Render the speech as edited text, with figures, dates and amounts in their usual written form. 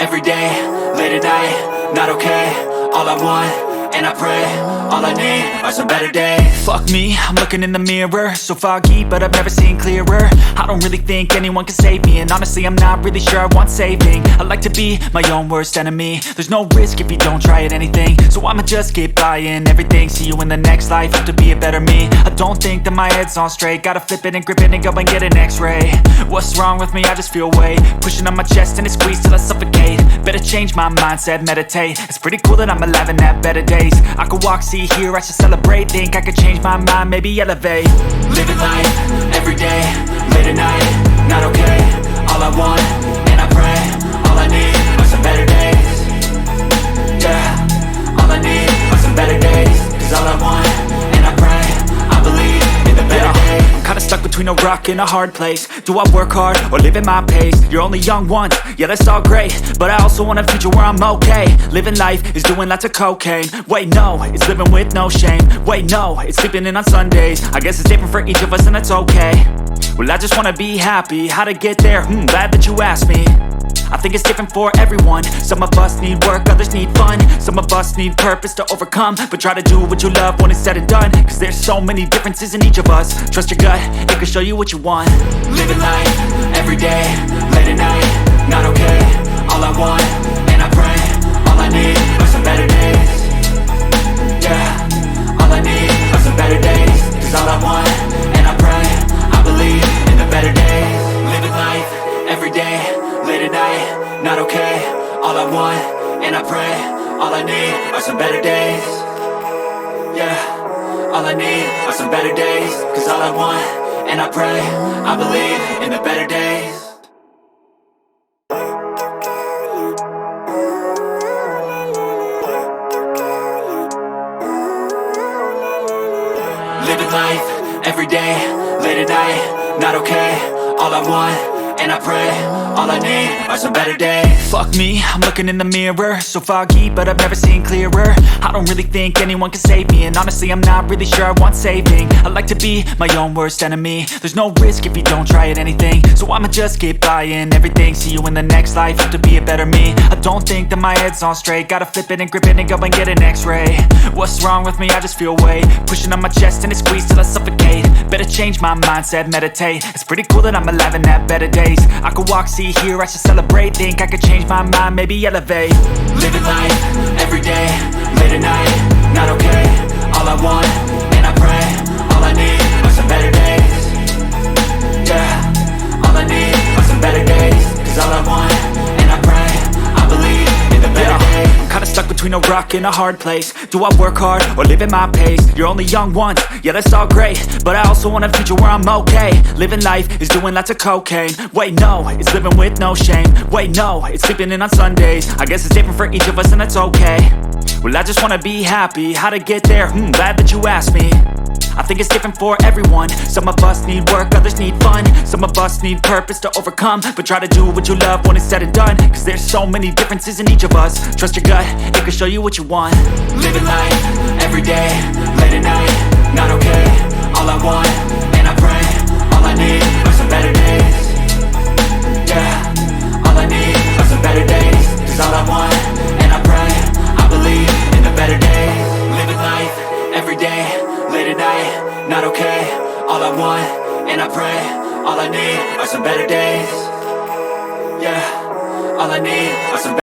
every day, late at night, not okay. All I want, and I pray, all I need are some better days. Fuck me, I'm looking in the mirror, so foggy, but I've never seen clearer. I don't really think anyone can save me, and honestly I'm not really sure I want saving. I like to be my own worst enemy. There's no risk if you don't try at anything, so I'ma just keep buying everything. See you in the next life, have to be a better me. I don't think that my head's on straight, gotta flip it and grip it and go and get an x-ray. What's wrong with me? I just feel weight pushing on my chest and it squeezes till I suffocate. Better change my mindset, meditate. It's pretty cool that I'm alive and have better days. I could walk, see, hear, I should celebrate. Think I could change my mind, maybe elevate. Living life, every day, late at night, not okay. All I want, and I pray, all I need are some better days. Yeah, all I need are some better days. Cause all I want, and I pray, I believe in the better days. I'm kinda stuck between a rock and a hard place. Do I work hard or live at my pace? You're only young once, yeah that's all great, but I also want a future where I'm okay. Living life is doing lots of cocaine. Wait no, it's living with no shame. Wait no, it's sleeping in on Sundays. I guess it's different for each of us and that's okay. Well I just wanna be happy, how to get there? Glad that you asked me. I think it's different for everyone. Some of us need work, others need fun. Some of us need purpose to overcome. But try to do what you love when it's said and done. Cause there's so many differences in each of us. Trust your gut, it can show you what you want. Living life, every day, late at night, not okay. All I want, and I pray, all I need are some better days. Yeah, all I need are some better days. Cause all I want, and I pray, I believe in the better days. Living life, every day, late at night, not okay. All I want, and I pray, all I need are some better days. Yeah, all I need are some better days. Cause all I want, and I pray, I believe in the better days. Living life, every day, late at night, not okay. All I want, and I pray, all I need are some better days. Fuck me, I'm looking in the mirror, so foggy, but I've never seen clearer. I don't really think anyone can save me, and honestly I'm not really sure I want saving. I like to be my own worst enemy. There's no risk if you don't try at anything, so I'ma just keep buying everything. See you in the next life, have to be a better me. I don't think that my head's on straight, gotta flip it and grip it and go and get an x-ray. What's wrong with me? I just feel weight pushing on my chest and it squeezes till I suffocate. Better change my mindset, meditate. It's pretty cool that I'm alive and have better days. I could walk, see, hear, I should celebrate. Think I could change my mind, maybe elevate. Living life, every day, late at night, not okay. All I want, and I pray, all I need are some better days. Yeah, all I need are some better days. Cause all I want, and I pray, I believe in the better days. I'm kinda stuck between a rock and a hard place. Do I work hard or live at my pace? You're only young once, yeah that's all great, but I also want a future where I'm okay. Living life is doing lots of cocaine. Wait no, it's living with no shame. Wait no, it's sleeping in on Sundays. I guess it's different for each of us and that's okay. Well I just wanna be happy, how to get there? Glad that you asked me. I think it's different for everyone. Some of us need work, others need fun. Some of us need purpose to overcome. But try to do what you love when it's said and done. Cause there's so many differences in each of us. Trust your gut, it can show you what you want. Living life, every day, late at night, not okay. All I want, and I pray, all I need are some better days. Yeah, all I need are some better days. Cause all I want, and I pray, I believe in the better days. Living life, every day, late at night, not okay. All I want, and I pray, all I need are some better days. Yeah, all I need are some